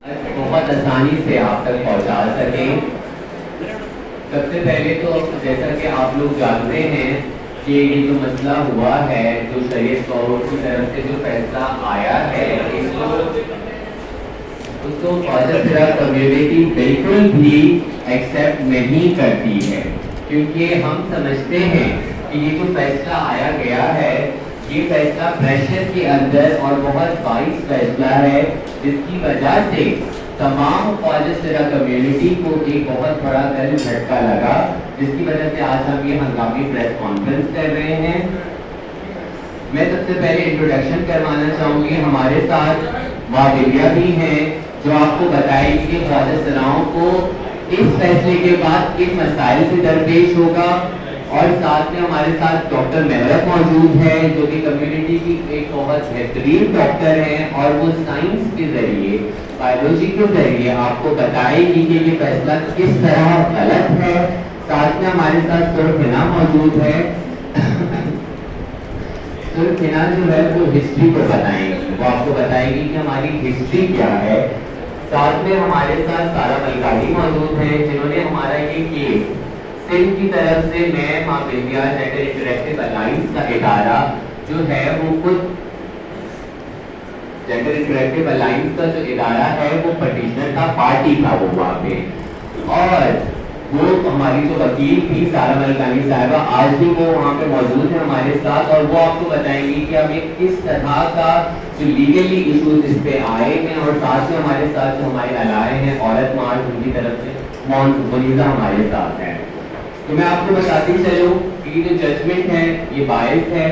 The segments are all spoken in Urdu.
بہت آسانی سے آپ تک پہنچا سکیں۔ سب سے پہلے تو جیسا کہ آپ لوگ جانتے ہیں کہ یہ جو مسئلہ ہوا ہے، جو شریعت کورٹ کی طرف سے جو فیصلہ آیا ہے، اس کو خواجہ کمیونٹی بالکل بھی ایکسیپٹ نہیں کرتی ہے، کیونکہ ہم سمجھتے ہیں کہ یہ جو فیصلہ آیا گیا ہے، یہ فیصلہ پریشر کے اندر اور بہت باعث فیصلہ ہے، جس کی وجہ سے تمام خواجہ کمیونٹی کو ایک بہت بڑا دل جھٹکا لگا، جس کی وجہ سے آج ہم یہ ہنگامی پریس کانفرنس کر رہے ہیں۔ میں سب سے پہلے انٹروڈکشن کروانا چاہوں گی، ہمارے ساتھ وادلیہ بھی ہیں جو آپ کو بتائیں گے کہ خواجہ سراؤں کو اس فیصلے کے بعد کن مسائل سے درپیش ہوگا، اور ساتھ میں ہمارے ساتھ ڈاکٹر محرت موجود ہے جو کہ کمیونٹی کی ایک بہت بہترین ڈاکٹر ہیں، اور وہ سائنس کے ذریعے، بایولوجی کے ذریعے آپ کو بتائے گی کہ یہ فیصلہ کس طرح غلط ہے۔ ساتھ میں ہمارے ساتھ سرخنا موجود ہے، سرخنا جو ہے وہ ہسٹری کو بتائیں گی، وہ آپ کو بتائے گی کہ ہماری ہسٹری کیا ہے۔ ساتھ میں ہمارے ساتھ سارا ملکانی موجود ہیں جنہوں نے ہمارا یہ کیس سندھ کی طرف سے، میں ماں بندیا جینڈر انٹریکٹیو الائنس کا ادارہ جو ہے وہ خود جینڈر انٹریکٹیو الائنس کا جو ادارہ ہے وہ پٹیشنر تھا، پارٹی تھا وہ وہاں پہ، اور وہ ہماری جو وکیل تھی سارا ملکانی صاحبہ، آج بھی وہ وہاں پہ موجود ہیں ہمارے ساتھ، اور وہ آپ کو بتائیں گی کہ ہمیں کس طرح کا جو لیگلی ایشوز اس پہ آئے ہیں، اور ساتھ میں ہمارے ساتھ جو ہمارے علائے ہیں عورت مارچ، ان کی طرف سے منیزہ ہمارے ساتھ ہیں۔ تو میں آپ کو بتاتی چلوں کہ یہ جو ججمنٹ ہے یہ باعث ہے،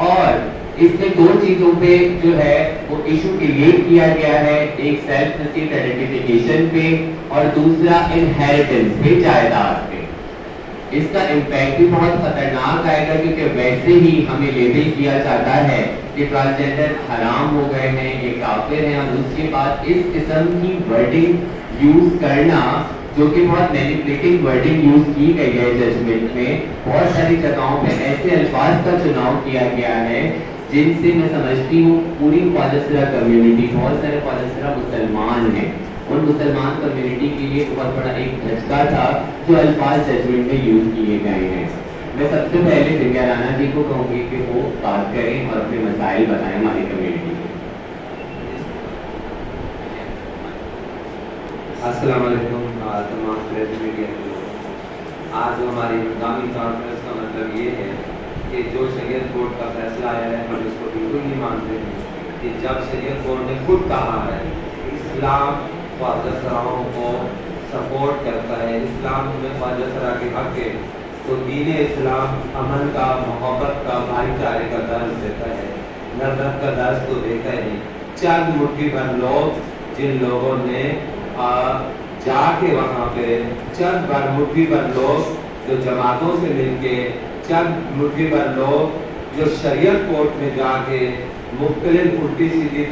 اور اس میں دو چیزوں پہ جو ہے وہ ایشو کریٹ کیا گیا ہے، ایک سیلف نصیب آئیڈینٹیفیکیشن پہ اور دوسرا انہیریٹنس پہ، جائیداد پہ۔ اس کا امپیکٹ بھی بہت خطرناک آئے گا، کیونکہ ویسے ہی ہمیں لیبل کیا جاتا ہے کہ ٹرانسجینڈر حرام ہو گئے ہیں، یہ کافر ہیں، اور اس کے بعد اس قسم کی ورڈنگ یوز کرنا جو کہ بہت مینیپولیٹنگ ورڈنگ یوز کی گئی ہے ججمنٹ میں، بہت ساری جگہوں پہ ایسے الفاظ کا چناؤ کیا گیا ہے جن سے میں سمجھتی ہوں پوری خواجہ سرا کمیونٹی، بہت سارے خواجہ سرا مسلمان ہیں، ان مسلمان کمیونٹی کے لیے بہت بڑا ایک دھچکا تھا جو الفاظ ججمنٹ میں یوز کیے گئے ہیں۔ میں سب سے پہلے بندیا رانا جی کو کہوں گی کہ وہ بات کریں اور اپنے مسائل بتائیں ہماری کمیونٹی کو۔ السلام علیکم تمام پریس میڈیا کے لوگ۔ آج ہماری ہنگامی کانفرنس کا مطلب یہ ہے کہ جو شریعت کورٹ کا فیصلہ آیا ہے ہم اس کو بالکل نہیں مانتے ہیں، کہ جب شریعت کورٹ نے خود کہا ہے اسلام خواجہ سراؤں کو سپورٹ کرتا ہے، اسلام میں خواجہ سرا کے حق ہے، تو دین اسلام امن کا، محبت کا، بھائی چارے کا درس دیتا ہے، نفرت کا درس تو دیتا ہی نہیں۔ چند مٹھی بھر لوگ جن لوگوں نے جا کے وہاں پہ، چند مٹھی بھر لوگ جو جماعتوں سے مل کے، چند مٹھی بھر لوگ جو شریعت کورٹ میں جا کے مختلف الٹی سیدھی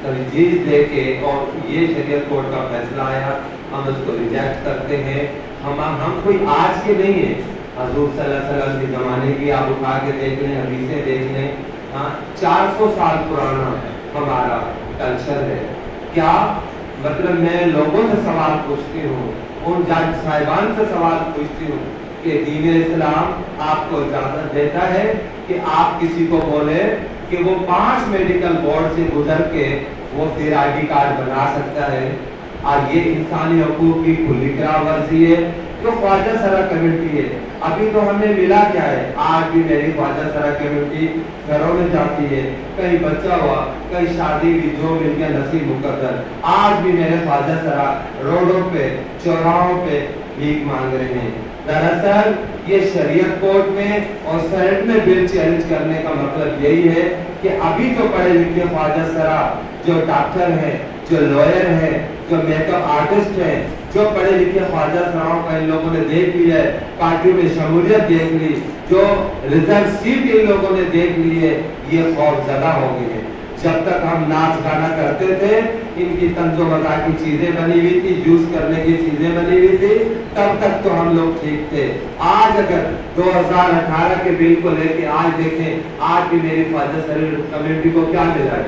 تجویز دے کے، اور یہ شریعت کورٹ کا فیصلہ آیا، ہم اس کو ریجیکٹ کرتے ہیں۔ ہم کوئی آج کے نہیں ہیں، حضور صلی اللہ علیہ وسلم کے زمانے کی آپ اٹھا کے دیکھ لیں، حدیثیں دیکھ لیں، 400 سال پرانا ہمارا کلچر ہے۔ کیا مطلب میں لوگوں سے سوال پوچھتی ہوں، ان جج صاحبان سے سوال پوچھتی ہوں کہ دین اسلام آپ کو اجازت دیتا ہے کہ آپ کسی کو بولے کہ وہ 5 میڈیکل بورڈ سے گزر کے وہ پھر آئی ڈی کارڈ بنا سکتا ہے؟ اور یہ انسانی حقوق کی کھلی خراب ورزی ہے جو خواجہ سرا کمیونٹی ہے۔ ابھی تو ہمیں ملا کیا ہے؟ آج بھی میری خواجہ سرا کمیونٹی گھروں میں جاتی ہے، کہیں بچہ ہوا، کہیں شادی ہوئی، جو مل گیا نصیب مقدر، آج بھی میرے خواجہ سرا روڈوں پہ، چوراہوں پہ بھیک مانگ رہے ہیں۔ دراصل یہ شریعت کورٹ میں اور سینٹ میں بل چیلنج کرنے کا مطلب یہی ہے کہ ابھی جو پڑھے لکھے خواجہ سرا، جو ڈاکٹر ہیں، جو لوئر ہیں، جو میک اپ آرٹسٹ ہیں، جو پڑھے لکھے خواجہ سراؤں کا ان لوگوں نے دیکھ لیا ہے، پارٹیوں میں شمولیت دیکھ لی، جو ریزرو سیٹ ان لوگوں نے دیکھ لی ہے، یہ خوف زدہ ہو گئے ہیں۔ جب تک ہم ناچ گانا کرتے تھے، ان کی طنز و مزاح کی چیزیں بنی ہوئی تھی، یوز کرنے کی چیزیں بنی ہوئی تھی، تب تک تو ہم لوگ ٹھیک تھے۔ آج اگر 2018 کے بل کو لے کے آج دیکھیں، آج بھی میری خواجہ سرا کمیونٹی کو کیا ملا ہے؟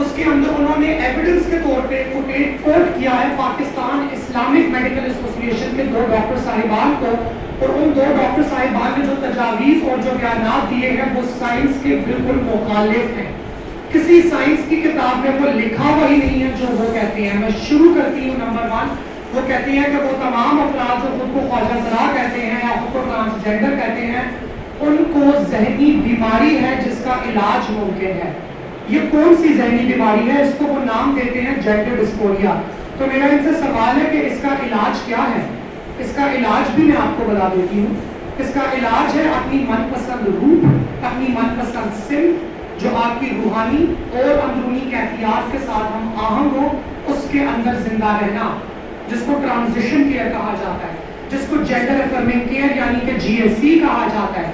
اس کے اندر انہوں نے ایویڈنس کے طور پہ کوٹ کیا ہے پاکستان اسلامک میڈیکل ایسوسی ایشن کے 2 ڈاکٹر صاحبان کو، اور ان 2 ڈاکٹر صاحبان نے جو تجاویز اور جو بیانات دیے ہیں وہ سائنس کے بالکل مخالف ہیں. کسی سائنس کی کتاب میں وہ لکھا ہوا ہی نہیں ہے جو وہ کہتے ہیں. میں شروع کرتی ہوں نمبر 1. وہ کہتے ہیں کہ وہ تمام افراد جو خود کو خواجہ سرا کہتے ہیں یا خود کو ٹرانسجینڈر کہتے ہیں ان کو ذہنی بیماری ہے جس کا علاج ممکن ہے. یہ کون سی ذہنی بیماری ہے؟ اس کو وہ نام دیتے ہیں جینڈر ڈسفوریا. تو میرا ان سے سوال ہے کہ اس کا علاج کیا ہے؟ اس کا علاج بھی میں آپ کو بتا دیتی ہوں. اس کا علاج ہے اپنی من پسند روپ، اپنی من پسند صنف جو آپ کی روحانی اور اندرونی کیفیات کے ساتھ ہم آہنگ ہو، اس کے اندر زندہ رہنا، جس کو ٹرانزیشن کیئر کہا جاتا ہے، جس کو جینڈر افرمنگ کیئر یعنی کہ GSC کہا جاتا ہے.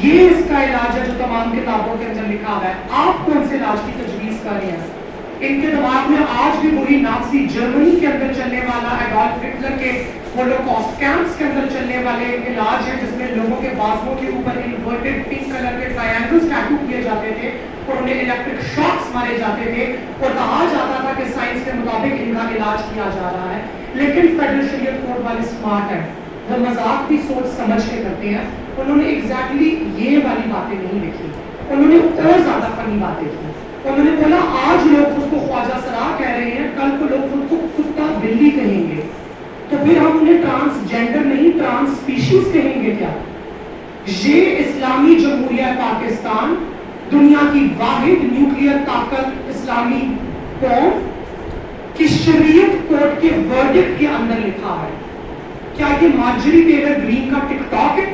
یہ اس کا علاج ہے جو تمام کتابوں کے اندر لکھا ہوا ہے. آپ کون سے علاج کی تجویز کر رہے ہیں؟ ان کے دماغ میں آج بھی وہی نازی جرمنی کے اندر چلنے والا ایڈولف ہٹلر کے ہولوکاسٹ کیمپس کے اندر چلنے والے علاج ہے جس میں لوگوں کے بازوؤں کے اوپر انورٹڈ پنک کلر کے ٹرائنگلز ٹیٹو کیے جاتے تھے اور انہیں الیکٹرک شاکس مارے جاتے تھے اور کہا جاتا تھا کہ سائنس کے مطابق ان کا علاج کیا جا رہا ہے. لیکن فیڈرل شریعت کورٹ والے اسمارٹ ہیں، وہ مذاق بھی سوچ سمجھ کے کرتے ہیں. انہوں نے ایگزیکٹلی یہ والی باتیں نہیں لکھی، انہوں نے اور زیادہ فنی باتیں کی. انہوں نے بولا آج لوگ خود کو خواجہ سرا کہہ رہے ہیں، کل کو لوگ خود کو کتا بلی کہیں گے، تو پھر ہم انہیں ٹرانسجینڈر نہیں ٹرانس سپیشیز کہیں گے کیا؟ یہ اسلامی جمہوریہ پاکستان دنیا کی واحد نیوکلیئر طاقت اسلامی قوم کی شریعت کورٹ کے ورڈکٹ کے اندر لکھا ہے. کیا یہ مارجری ٹیلر گرین کا ٹک ٹاک ہے؟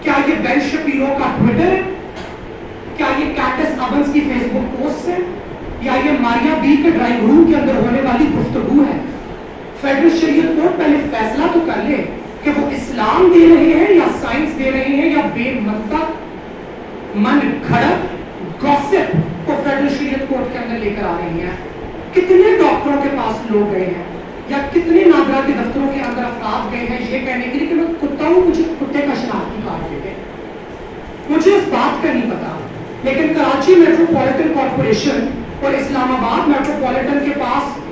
کیا یہ بین شپیرو کا ٹویٹر ہے؟ کیا یہ کیٹس ایونز کی فیس بک پوسٹ ہے؟ یا یہ ماریا بی کے ڈرائنگ روم کے اندر ہونے والی گفتگو ہے؟ فیڈرل شریعت کورٹ پہلے فیصلہ تو کر لے کہ وہ اسلام دے رہے ہیں یا سائنس دے رہے ہیں یا بے منطق من گھڑت گوسپ کو فیڈرل شریعت کورٹ کے اندر لے کر آ رہی ہیں. کتنے ڈاکٹروں کے پاس لوگ گئے ہیں یا کتنے نادرا کے دفتروں کے اندر افراد گئے ہیں یہ کہنے کے لیے کہ میں کتا ہوں، مجھے کتے کا شناختی کارڈ دے دیں. مجھے اس بات کا نہیں پتا، لیکن کراچی میٹروپولیٹن کارپوریشن اور اسلام آباد میٹروپولیٹن کے پاس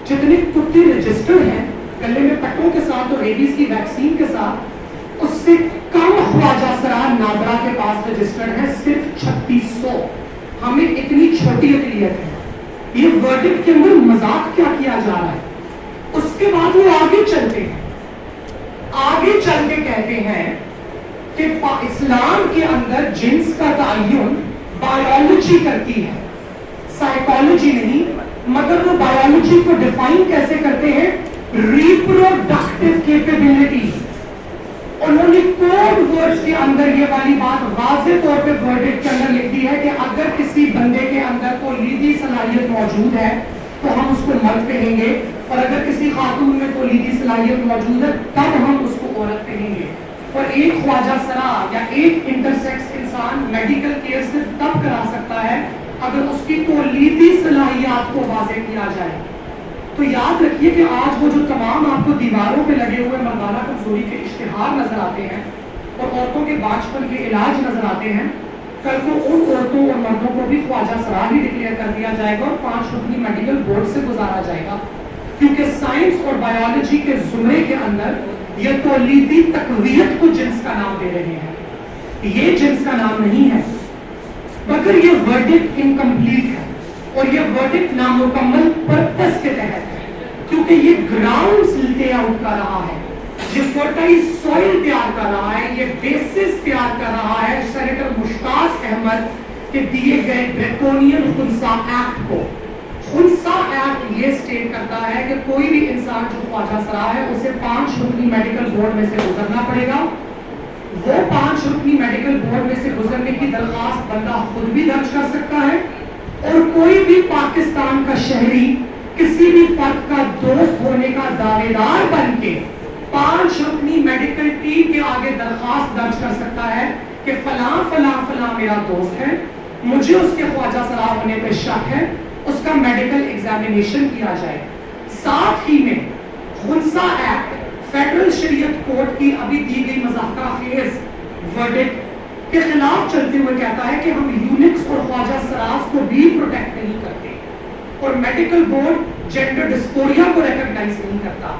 جتنے کتے رجسٹرڈ ہیں گلے میں پٹوں کے ساتھ اور ریبیز کی ویکسین کے ساتھ، اس سے کم خواجہ سرا نادرا کے پاس رجسٹرڈ ہیں، صرف 3600. ہمیں اتنی چھوٹی اقلیت ہے. یہ ورڈکٹ کے اندر مذاق کیا کیا جا رہا ہے؟ اس کے بعد وہ آگے چلتے ہیں، آگے چل کے کہتے ہیں کہ اسلام کے اندر جنس کا تعین بایولوجی کرتی ہے، سائیکالوجی نہیں. مگر وہ بایولوجی کو ڈیفائن کیسے کرتے ہیں؟ Reproductive capability. انہوں نے کوڈ ورڈز کے اندر یہ والی بات واضح طور پہ ورڈکٹ کے اندر لکھ دی ہے کہ اگر کسی بندے کے اندر تولیدی صلاحیت موجود ہے تو ہم اس کو مرد کہیں گے، اور اگر کسی خاتون میں تولیدی صلاحیت موجود ہے تب ہم اس کو عورت کہیں گے. اور ایک خواجہ سرا یا ایک انٹرسیکس انسان میڈیکل کیئر صرف تب کرا سکتا ہے اگر اس کی تولیدی صلاحیات کو واضح کیا جائے. تو یاد رکھیے کہ آج وہ جو تمام آپ کو دیواروں پہ لگے ہوئے مردانہ کمزوری کے اشتہار نظر آتے ہیں اور عورتوں کے باچپن کے علاج نظر آتے ہیں، کل کو ان عورتوں اور مردوں کو بھی خواجہ سرا ہی ڈکلیئر کر دیا جائے گا اور 5 رکنی میڈیکل بورڈ سے گزارا جائے گا. کیونکہ سائنس اور بایولوجی کے زمرے کے اندر یہ تولیدی تقویت کو جنس کا نام دے رہے ہیں، یہ جنس کا نام نہیں ہے. مگر یہ ورڈکٹ انکمپلیٹ ہے اور یہ ورڈکٹ نامکمل پرپس کے تحت ہے، کیونکہ یہ گراؤنڈز لے آؤٹ کر رہا ہے، یہ فرٹائل سوئل تیار کر رہا ہے، یہ بیسس تیار کر رہا ہے سینیٹر مشتاق احمد کے دیے گئے ڈریکونین خنسا ایکٹ کو. خنسا ایکٹ یہ سٹیٹ کرتا ہے کہ کوئی بھی انسان جو خواجہ سرا ہے اسے 5 رکنی میڈیکل بورڈ میں سے گزرنا پڑے گا. وہ 5 رکنی میڈیکل بورڈ میں سے گزرنے کی درخواست بندہ خود بھی درج کر سکتا ہے، اور کوئی بھی پاکستان کا شہری کسی بھی فرد کا دوست ہونے کا دعوے دار بن کے 5 رکنی میڈیکل ٹیم کے آگے درخواست درج کر سکتا ہے کہ فلاں فلاں فلاں میرا دوست ہے، مجھے اس کے خواجہ سرا ہونے پہ شک ہے، اس کا میڈیکل ایگزامینیشن کیا جائے. ساتھ ہی میں خنسا ایکٹ فیڈرل شریعت کورٹ کی ابھی دی گئی مضحکہ خیز ورڈکٹ کے خلاف چلتے ہوئے کہتا ہے کہ ہم یونکس اور خواجہ سراز کو بھی پروٹیکٹ نہیں کرتے، اور میڈیکل بورڈ جینڈر ڈسپوریا کو ریکگنائز نہیں کرتا،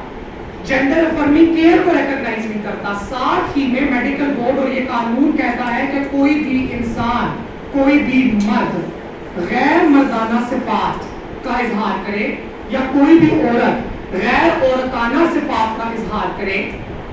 جینڈر افرمنگ کیئر کو ریکگنائز نہیں کرتا۔ ساتھ ہی میں میڈیکل بورڈ اور یہ قانون کہتا ہے کہ کوئی بھی انسان، کوئی بھی مرد غیر مردانہ صفات کا اظہار کرے یا کوئی بھی عورت غیر عورتانہ صفات کا اظہار کرے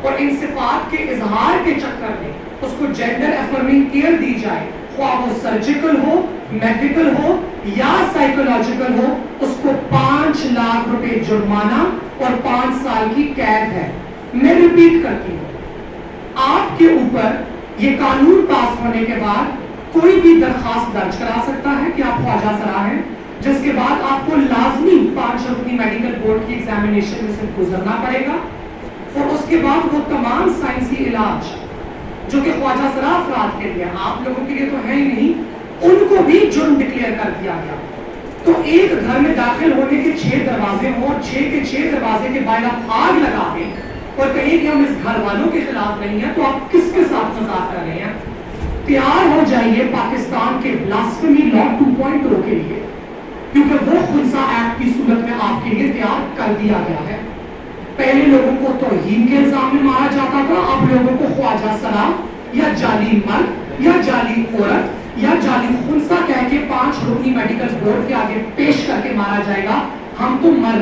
اور ان صفات کے اظہار کے چکر میں اس کو جینڈر افرمنگ کیئر دی جائے، خواہ وہ سرجیکل ہو، میڈیکل ہو یا سائیکولوجیکل ہو، اس کو 5 لاکھ روپے جرمانہ اور 5 سال کی قید ہے۔ میں ریپیٹ کرتی ہوں، آپ کے اوپر یہ قانون پاس ہونے کے بعد کوئی بھی درخواست درج کرا سکتا ہے کہ آپ خواجہ سرا ہیں، جس کے بعد آپ کو لازمی 5 رکنی میڈیکل بورڈ کی ایگزامینیشن میں سے گزرنا پڑے گا، اور اس کے بعد وہ تمام سائنسی علاج جو کہ خواجہ سرا افراد کے لیے، آپ لوگوں کے لیے تو ہے ہی نہیں، ان کو بھی جرم ڈکلیئر کر دیا گیا۔ تو ایک گھر میں داخل ہونے کے 6 دروازے ہوں اور 6 کے 6 دروازے کے باہر آپ آگ لگا دیں اور کہیں کہ ہم اس گھر والوں کے خلاف نہیں ہیں، تو آپ کس کے ساتھ مذاق کر رہے ہیں؟ تیار ہو جائیے پاکستان کے بلاسفیمی لا 2.0 کے لیے، کیونکہ وہ خنثی ایکٹ کی صورت میں آپ کے لیے تیار کر دیا گیا ہے۔ پہلے لوگوں کو توہین کے الزام میں مارا جاتا تھا، اب لوگوں کو خواجہ سرا یا جعلی مرد یا جعلی عورت یا جعلی خنثی کہہ کے 5 رکنی میڈیکل بورڈ کے آگے پیش کر کے مارا جائے گا۔ ہم تو مر